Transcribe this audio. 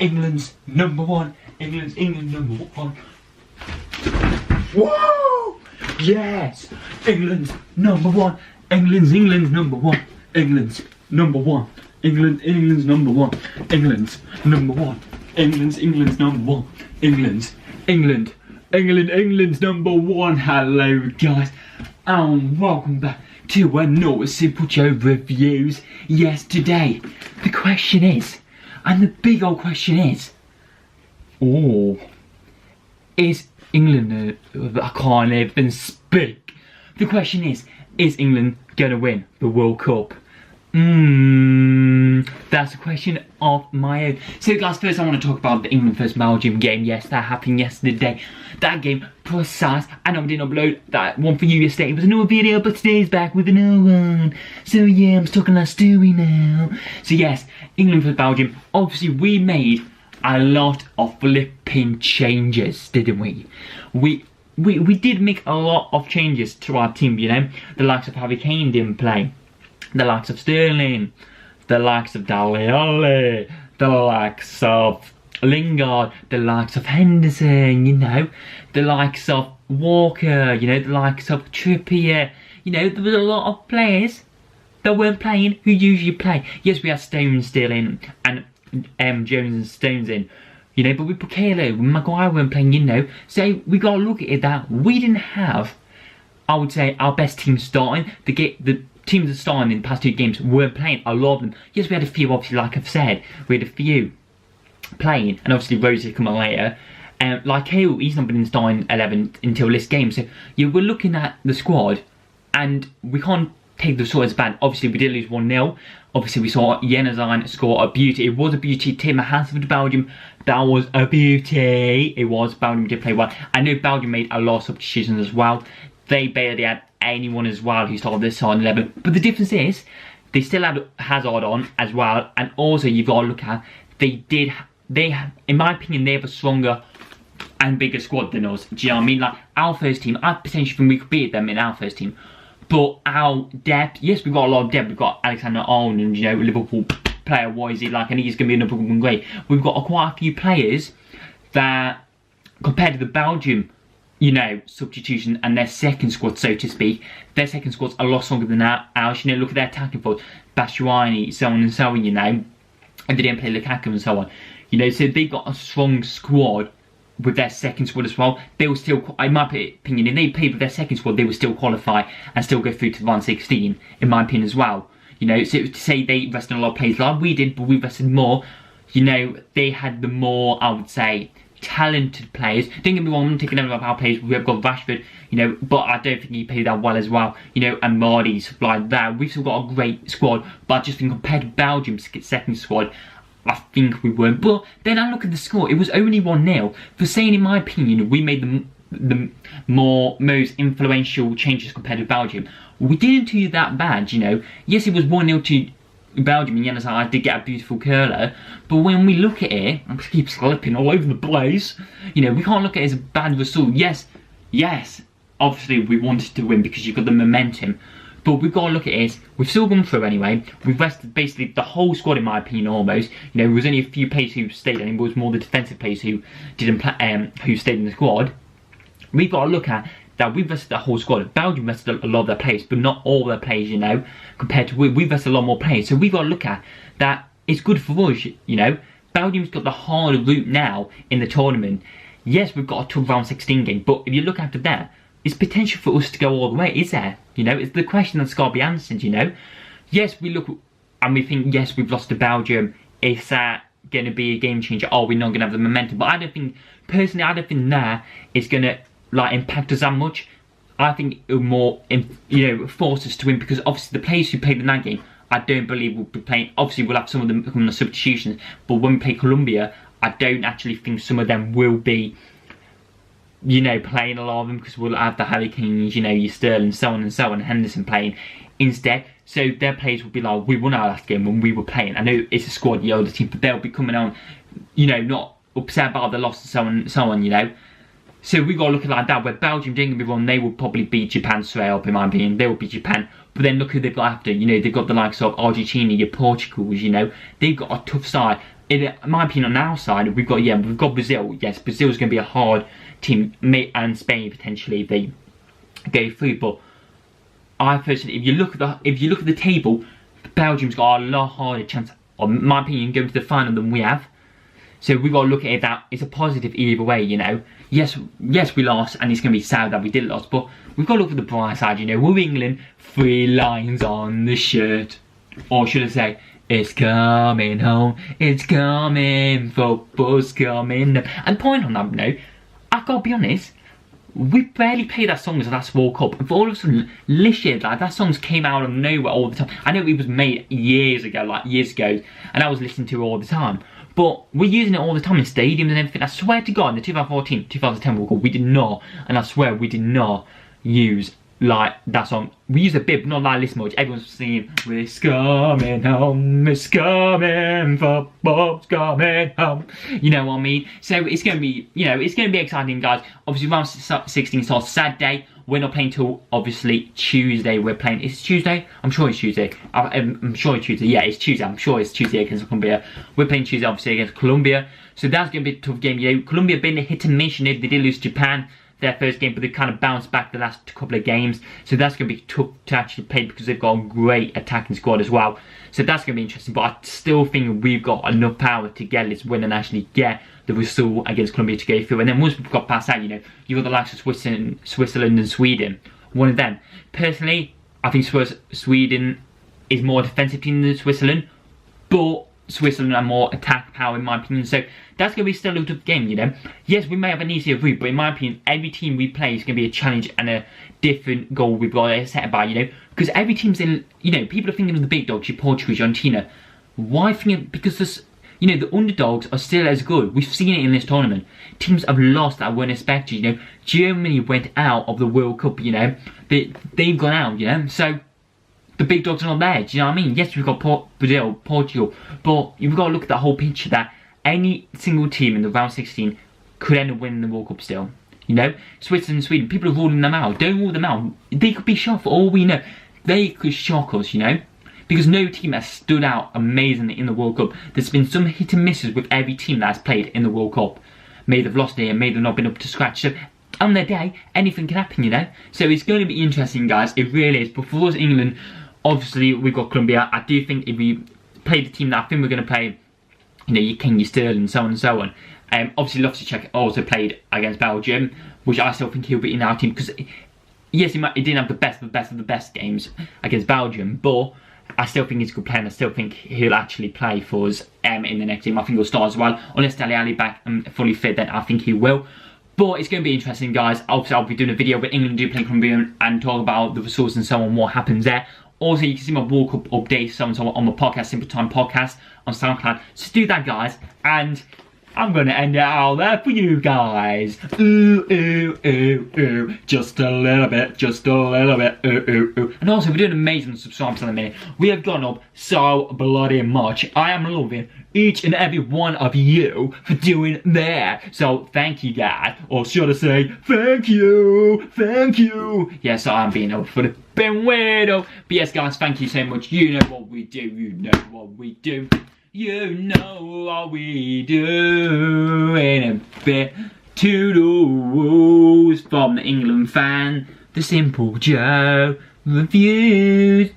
England's number one. England number one. Whoa! Yes! England's number one. England's number one. England's number one. England's number one. England's number one. England's number one. England's number one. Hello guys, and welcome back to another Simple Joe Reviews. Yes, today the question is, and the big old question is, is England, I can't even speak. The question is England gonna win the World Cup? That's a question of my own. So guys, first I want to talk about the England vs Belgium game. Yes, that happened yesterday. That game, precise. I know I didn't upload that one for you yesterday. It was another video, but today's back with another one. So yeah, I'm talking like Stewie now. So yes, England vs Belgium. Obviously we made a lot of flipping changes, didn't we? We did make a lot of changes to our team, you know. The likes of Harry Kane didn't play. The likes of Sterling, the likes of Dele Alli, the likes of Lingard, the likes of Henderson, you know, the likes of Walker, you know, the likes of Trippier. You know, there was a lot of players that weren't playing who usually play. Yes, we had Stones still in, and Jones and Stones in, you know, but we put Kayla, Maguire weren't playing, you know. So we got to look at it that we didn't have, I would say, our best team starting. The teams that started in the past two games weren't playing, a lot of them. Yes, we had a few, obviously, like I've said, we had a few playing, and obviously Rose is coming later. Like Hale, he's not been in starting 11 until this game. So yeah, we're looking at the squad, and we can't take the score as bad. Obviously, we did lose 1-0. Obviously, we saw Januzaj score a beauty. It was a beauty. Take my hands for Belgium. That was a beauty. It was. Belgium did play well. I know Belgium made a lot of substitutions as well. They barely had anyone as well who started this starting 11. But the difference is, they still had Hazard on as well. And also, you've got to look at, in my opinion, they have a stronger and bigger squad than us. Do you know what I mean? Like, our first team, I potentially think we could beat them in our first team. But our depth, yes, we've got a lot of depth. We've got Alexander-Arnold, you know, Liverpool player. What is he like? And he's going to be another one great. We've got quite a few players that, compared to the Belgium, you know, substitution and their second squad, so to speak, their second squad's a lot stronger than ours. You know, look at their attacking force, Batshuayi, so on and so on, you know, and they didn't play Lukaku and so on. You know, so they've got a strong squad with their second squad as well. They will still, in my opinion, if they played with their second squad, they will still qualify and still go through to round 16, in my opinion as well. You know, so to say they rested a lot of players like we did, but we rested more, you know, they had the more, I would say, talented players. Don't get me wrong, I'm not taking any of our players. We have got Rashford, you know, but I don't think he played that well as well, you know, and Marty, stuff like that. We've still got a great squad, but I just think compared to Belgium's second squad, I think we weren't. But then I look at the score, it was only 1-0. For saying, in my opinion, we made the most influential changes compared to Belgium. We didn't do that bad, you know. Yes, it was 1-0 to Belgium, and Januzaj did get a beautiful curler, but when we look at it, I keep slipping all over the place, you know, we can't look at it as a bad result. Yes, obviously we wanted to win because you've got the momentum, but we've got to look at it as, we've still gone through anyway. We've rested basically the whole squad, in my opinion, almost. You know, there was only a few players who stayed, I think it was more the defensive players who didn't play, who stayed in the squad. We've got to look at that we've rested the whole squad. Belgium rested a lot of their players, but not all their players, you know, compared to we've rested a lot more players. So we've got to look at that. It's good for us, you know. Belgium's got the harder route now in the tournament. Yes, we've got a tough round 16 game, but if you look after that, it's potential for us to go all the way, is there? You know, it's the question that's got to be answered, you know. Yes, we look and we think, yes, we've lost to Belgium. Is that going to be a game changer? Are we not going to have the momentum? But I don't think, personally, I don't think that is going to, like, impact us that much. I think it will more, you know, force us to win, because obviously the players who played in that game, I don't believe will be playing. Obviously, we'll have some of them become the substitutions, but when we play Colombia, I don't actually think some of them will be, you know, playing a lot of them, because we'll have the Harry Kanes, you know, your Sterling, so on and so on, Henderson playing instead. So their players will be like, we won our last game when we were playing. I know it's a squad, the older team, but they'll be coming on, you know, not upset about the loss and so on, you know. So we got to look at it like that, where Belgium, don't get me wrong, they will probably beat Japan straight up, in my opinion. They will beat Japan. But then look who they've got after. You know, they've got the likes of Argentina, your Portugals, you know. They've got a tough side. in my opinion, on our side, we've got Brazil. Yes, Brazil's going to be a hard team, and Spain potentially if they go through. But I personally, if you look at the table, Belgium's got a lot harder chance, in my opinion, going to the final than we have. So we've got to look at it that it's a positive either way, you know. Yes, we lost, and it's going to be sad that we did lose, but we've got to look at the bright side, you know. We're England, 3 lions on the shirt. Or should I say, it's coming home, it's coming, football's coming home. And point on that note, I've got to be honest, we barely played that song as last World Cup, and for all of a sudden, this year, like, that song came out of nowhere all the time. I know it was made years ago, and I was listening to it all the time. But we're using it all the time in stadiums and everything. I swear to God, in the 2014, 2010 World Cup, we did not, and I swear we did not use, like, that song. We used a bit, but not like this much. Everyone's singing, we're coming home, it's coming, football's coming home. You know what I mean? So it's going to be, you know, it's going to be exciting, guys. Obviously, round 16 starts Saturday. We're not playing till, obviously, Tuesday. We're playing, is it Tuesday? I'm sure it's Tuesday. I'm sure it's Tuesday. Yeah, it's Tuesday. I'm sure it's Tuesday against Colombia. We're playing Tuesday, obviously, against Colombia. So that's going to be a tough game. You know, Colombia have been a hit and miss. You know, they did lose to Japan their first game, but they kind of bounced back the last couple of games. So that's going to be tough to actually play because they've got a great attacking squad as well. So that's going to be interesting. But I still think we've got enough power to get this win and actually get the result against Colombia to go through. And then once we've got past that, you know, you've got the likes of Switzerland and Sweden. One of them. Personally, I think Sweden is more defensive team than Switzerland, but Switzerland are more attack power in my opinion. So that's going to be still a tough game, you know. Yes, we may have an easier route, but in my opinion, every team we play is going to be a challenge and a different goal we've got to set by, you know. Because every team's in, you know, people are thinking of the big dogs, your Portugal, Argentina. Why think? Because this, you know, the underdogs are still as good. We've seen it in this tournament. Teams have lost that weren't expected, you know. Germany went out of the World Cup, you know. They've gone out, you know. So the big dogs are not there, do you know what I mean? Yes, we've got Brazil, Portugal, but you've got to look at the whole picture that any single team in the round 16 could end up winning the World Cup still. You know, Switzerland and Sweden, people are ruling them out. Don't rule them out. They could be shocked for all we know. They could shock us, you know. Because no team has stood out amazingly in the World Cup. There's been some hit and misses with every team that has played in the World Cup. May they've lost it, may they've not been up to scratch. So on their day, anything can happen, you know. So it's going to be interesting, guys. It really is. But for us, England, obviously we've got Colombia. I do think if we play the team that I think we're going to play, you know, your King, your Sterling, so on and so on. Obviously, Loftus-Cheek also played against Belgium, which I still think he'll be in our team because, yes, he didn't have the best games against Belgium, but I still think he's a good player, and I still think he'll actually play for us in the next game. I think he'll start as well. Unless Dele Alli back and fully fit, then I think he will. But it's going to be interesting, guys. Obviously, I'll be doing a video with England do play Colombia and talk about the results and so on, what happens there. Also, you can see my World Cup updates, so on on my podcast, Simple Time Podcast on SoundCloud. So do that, guys, and I'm going to end it out there for you guys. Ooh, ooh, ooh, ooh. Just a little bit, ooh, ooh, ooh. And also, we're doing amazing subscribers in a minute. We have gone up so bloody much. I am loving each and every one of you for doing that. So, thank you, guys. Or should I say, thank you, thank you. Yes, I am being up for the Ben weirdo. But yes, guys, thank you so much. You know what we do, you know what we do. You know what we do in a bit. Toodles from the England fan, the Simple Joe reviews.